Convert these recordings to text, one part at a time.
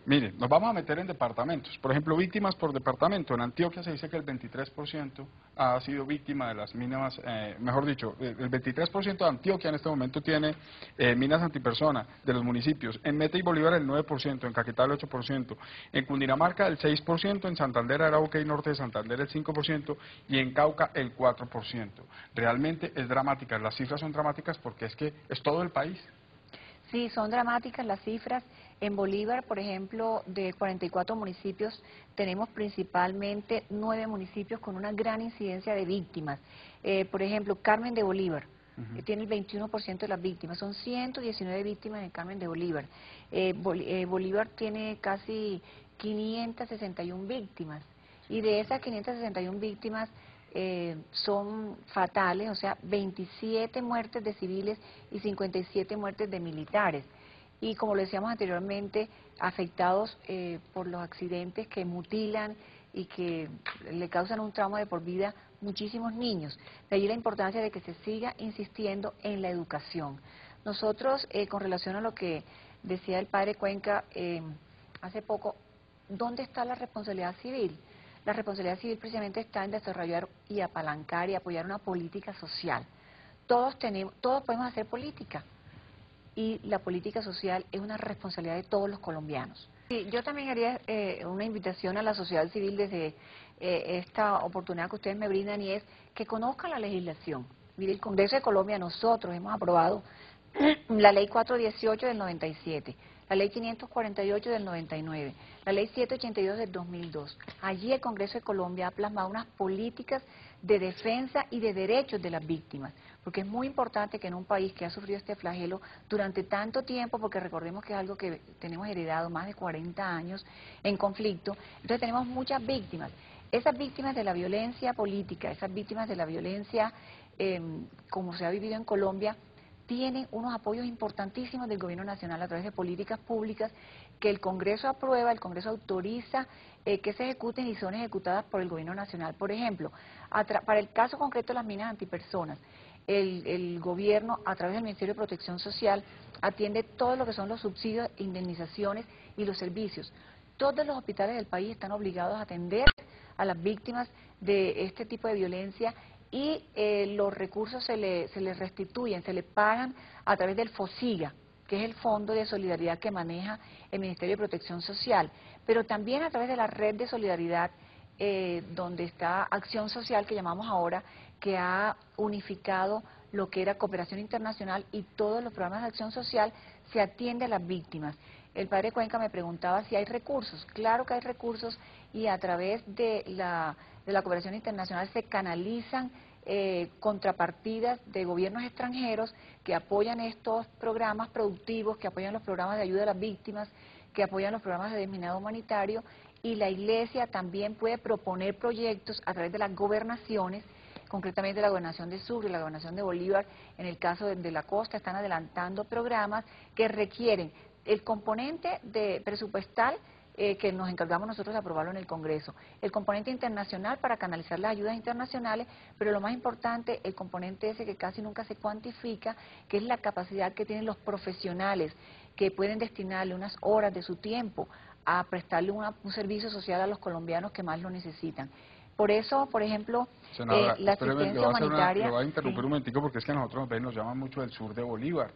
Mire, nos vamos a meter en departamentos. Por ejemplo, víctimas por departamento. En Antioquia se dice que el 23% ha sido víctima de las minas, mejor dicho, el 23% de Antioquia en este momento tiene minas antipersona de los municipios. En Meta y Bolívar el 9%, en Caquetá el 8%, en Cundinamarca el 6%, en Santander, Arauca y Norte de Santander el 5% y en Cauca el 4%. Realmente es dramática, las cifras son dramáticas porque es que es todo el país. Sí, son dramáticas las cifras. En Bolívar, por ejemplo, de 44 municipios, tenemos principalmente 9 municipios con una gran incidencia de víctimas. Por ejemplo, Carmen de Bolívar, que tiene el 21% de las víctimas. Son 119 víctimas en Carmen de Bolívar. Bolívar tiene casi 561 víctimas. Y de esas 561 víctimas, son fatales, o sea, 27 muertes de civiles y 57 muertes de militares. Y como lo decíamos anteriormente, afectados por los accidentes que mutilan y que le causan un trauma de por vida muchísimos niños. De allí la importancia de que se siga insistiendo en la educación. Nosotros, con relación a lo que decía el padre Cuenca hace poco, ¿dónde está la responsabilidad civil? La responsabilidad civil precisamente está en desarrollar y apalancar y apoyar una política social. Todos podemos hacer política y la política social es una responsabilidad de todos los colombianos. Sí, yo también haría una invitación a la sociedad civil desde esta oportunidad que ustedes me brindan y es que conozcan la legislación. Mire, el Congreso de Colombia, nosotros hemos aprobado la Ley 418 del 97, la Ley 548 del 99, la Ley 782 del 2002. Allí el Congreso de Colombia ha plasmado unas políticas de defensa y de derechos de las víctimas, porque es muy importante que en un país que ha sufrido este flagelo durante tanto tiempo, porque recordemos que es algo que tenemos heredado más de 40 años en conflicto, entonces tenemos muchas víctimas. Esas víctimas de la violencia política, esas víctimas de la violencia como se ha vivido en Colombia, tienen unos apoyos importantísimos del Gobierno Nacional a través de políticas públicas que el Congreso aprueba, el Congreso autoriza que se ejecuten y son ejecutadas por el Gobierno Nacional. Por ejemplo, para el caso concreto de las minas antipersonas, el Gobierno, a través del Ministerio de Protección Social, atiende todo lo que son los subsidios, indemnizaciones y los servicios. Todos los hospitales del país están obligados a atender a las víctimas de este tipo de violencia y los recursos se les restituyen, se les pagan a través del FOSIGA, que es el Fondo de Solidaridad que maneja el Ministerio de Protección Social, pero también a través de la red de solidaridad donde está Acción Social, que llamamos ahora, que ha unificado lo que era cooperación internacional y todos los programas de acción social, se atiende a las víctimas. El padre Cuenca me preguntaba si hay recursos. Claro que hay recursos y a través de la cooperación internacional se canalizan contrapartidas de gobiernos extranjeros que apoyan estos programas productivos, que apoyan los programas de ayuda a las víctimas, que apoyan los programas de desminado humanitario, y la Iglesia también puede proponer proyectos a través de las gobernaciones, concretamente la gobernación de Sucre y la gobernación de Bolívar. En el caso de la costa están adelantando programas que requieren el componente presupuestal que nos encargamos nosotros de aprobarlo en el Congreso, el componente internacional para canalizar las ayudas internacionales, pero lo más importante, el componente ese que casi nunca se cuantifica, que es la capacidad que tienen los profesionales que pueden destinarle unas horas de su tiempo a prestarle un servicio social a los colombianos que más lo necesitan. Por eso, por ejemplo, Senadora, la espéreme, asistencia humanitaria... le voy a interrumpir Sí. un momentico porque es que a nosotros nos llaman mucho del sur de Bolívar.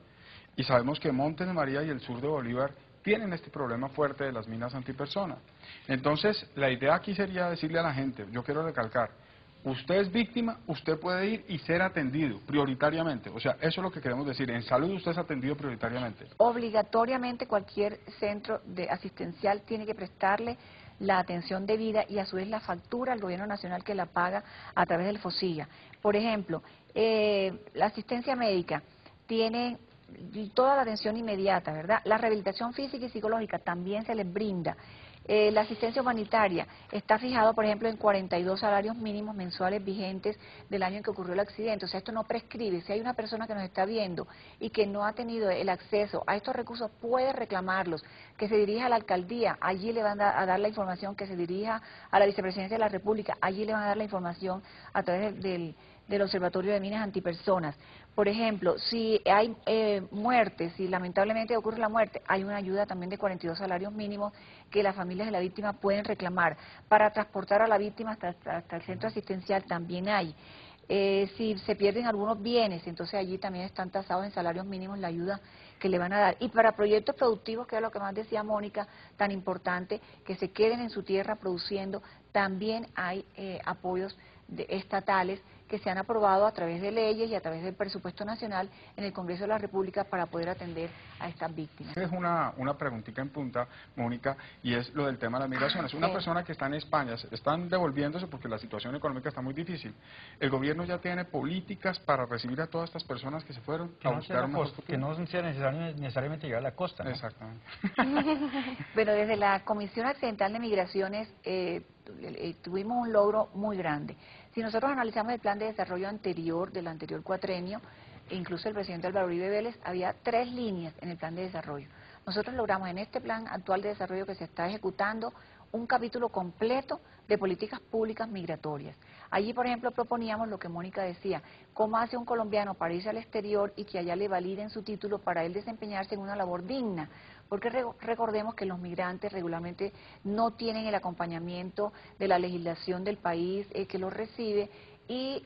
Y sabemos que Montes de María y el sur de Bolívar tienen este problema fuerte de las minas antipersona. Entonces, la idea aquí sería decirle a la gente, yo quiero recalcar, usted es víctima, usted puede ir y ser atendido prioritariamente. O sea, eso es lo que queremos decir, en salud usted es atendido prioritariamente. Obligatoriamente cualquier centro asistencial tiene que prestarle la atención debida y a su vez la factura al Gobierno Nacional que la paga a través del FOSIGA. Por ejemplo, la asistencia médica tiene toda la atención inmediata, ¿verdad? La rehabilitación física y psicológica también se les brinda. La asistencia humanitaria está fijado, por ejemplo, en 42 salarios mínimos mensuales vigentes del año en que ocurrió el accidente. O sea, esto no prescribe. Si hay una persona que nos está viendo y que no ha tenido el acceso a estos recursos, puede reclamarlos, que se dirija a la alcaldía, allí le van a dar la información, que se dirija a la vicepresidencia de la República, allí le van a dar la información a través del Observatorio de Minas Antipersonas. Por ejemplo, si hay muertes, si lamentablemente ocurre la muerte, hay una ayuda también de 42 salarios mínimos que las familias de la víctima pueden reclamar. Para transportar a la víctima hasta el centro asistencial también hay. Si se pierden algunos bienes, entonces allí también están tasados en salarios mínimos la ayuda que le van a dar. Y para proyectos productivos, que es lo que más decía Mónica, tan importante, que se queden en su tierra produciendo, también hay apoyos estatales que se han aprobado a través de leyes y a través del presupuesto nacional en el Congreso de la República para poder atender a estas víctimas. Es una preguntita en punta, Mónica, y es lo del tema de las migraciones. Una persona que está en España, están devolviéndose porque la situación económica está muy difícil. ¿El gobierno ya tiene políticas para recibir a todas estas personas que se fueron a buscar un mejor futuro? Que no sea necesariamente llegar a la costa, ¿no? Exactamente. Bueno, desde la Comisión Accidental de Migraciones tuvimos un logro muy grande. Si nosotros analizamos el plan de desarrollo anterior, del anterior cuatrenio, incluso el presidente Álvaro Uribe Vélez, había 3 líneas en el plan de desarrollo. Nosotros logramos en este plan actual de desarrollo que se está ejecutando un capítulo completo de políticas públicas migratorias. Allí, por ejemplo, proponíamos lo que Mónica decía, cómo hace un colombiano para irse al exterior y que allá le validen su título para él desempeñarse en una labor digna. Porque recordemos que los migrantes regularmente no tienen el acompañamiento de la legislación del país que los recibe y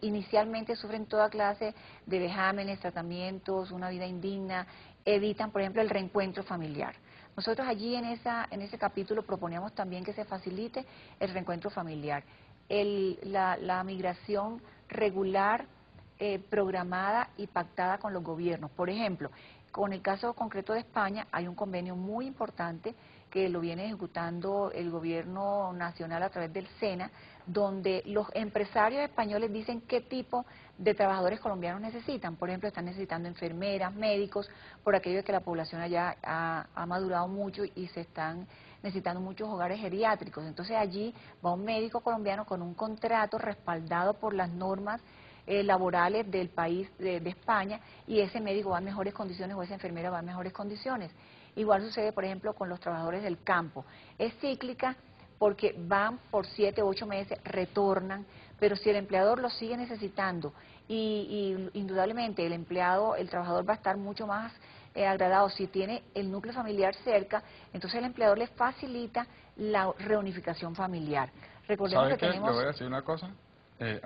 inicialmente sufren toda clase de vejámenes, tratamientos, una vida indigna, evitan, por ejemplo, el reencuentro familiar. Nosotros allí en ese capítulo proponíamos también que se facilite el reencuentro familiar, la migración regular, programada y pactada con los gobiernos. Por ejemplo, con el caso concreto de España hay un convenio muy importante que lo viene ejecutando el gobierno nacional a través del SENA, donde los empresarios españoles dicen qué tipo de trabajadores colombianos necesitan. Por ejemplo, están necesitando enfermeras, médicos, por aquello de que la población allá ha madurado mucho y se están necesitando muchos hogares geriátricos. Entonces allí va un médico colombiano con un contrato respaldado por las normas laborales del país de España, y ese médico va en mejores condiciones o esa enfermera va en mejores condiciones. Igual sucede, por ejemplo, con los trabajadores del campo. Es cíclica porque van por 7 u 8 meses, retornan, pero si el empleador los sigue necesitando y indudablemente el trabajador va a estar mucho más agradado si tiene el núcleo familiar cerca, entonces el empleador le facilita la reunificación familiar. Recordemos que tenemos... Le voy a decir una cosa.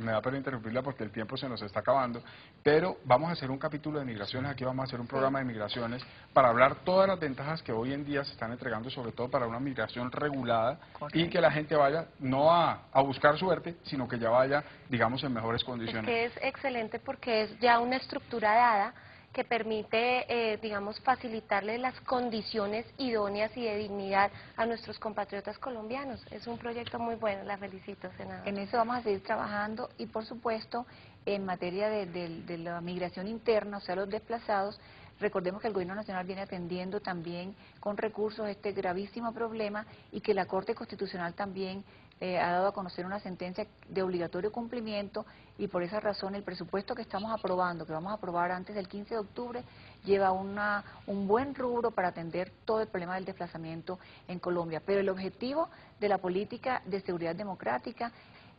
Me da pena interrumpirla porque el tiempo se nos está acabando, pero vamos a hacer un capítulo de migraciones, aquí vamos a hacer un programa de migraciones para hablar todas las ventajas que hoy en día se están entregando, sobre todo para una migración regulada. Correcto. Y que la gente vaya no a buscar suerte, sino que ya vaya, digamos, en mejores condiciones. Es que es excelente porque es ya una estructura dada que permite, digamos, facilitarle las condiciones idóneas y de dignidad a nuestros compatriotas colombianos. Es un proyecto muy bueno, la felicito, senadora. En eso vamos a seguir trabajando y, por supuesto, en materia de la migración interna, o sea, los desplazados, recordemos que el Gobierno Nacional viene atendiendo también con recursos este gravísimo problema y que la Corte Constitucional también ha dado a conocer una sentencia de obligatorio cumplimiento, y por esa razón el presupuesto que estamos aprobando, que vamos a aprobar antes del 15 de octubre, lleva un buen rubro para atender todo el problema del desplazamiento en Colombia. Pero el objetivo de la política de seguridad democrática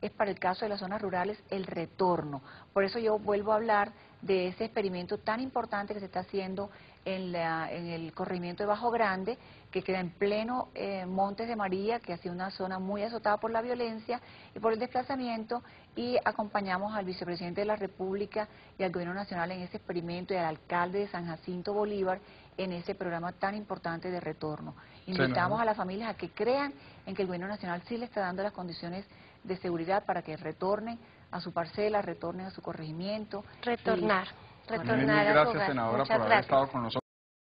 es, para el caso de las zonas rurales, el retorno. Por eso yo vuelvo a hablar de ese experimento tan importante que se está haciendo en el corregimiento de Bajo Grande, que queda en pleno Montes de María, que ha sido una zona muy azotada por la violencia y por el desplazamiento, y acompañamos al vicepresidente de la República y al Gobierno Nacional en ese experimento y al alcalde de San Jacinto Bolívar en ese programa tan importante de retorno. Invitamos a las familias a que crean en que el Gobierno Nacional sí le está dando las condiciones de seguridad para que retornen a su parcela, retornen a su corregimiento. Retornar a su hogar. Gracias, senadora, por haber estado con nosotros.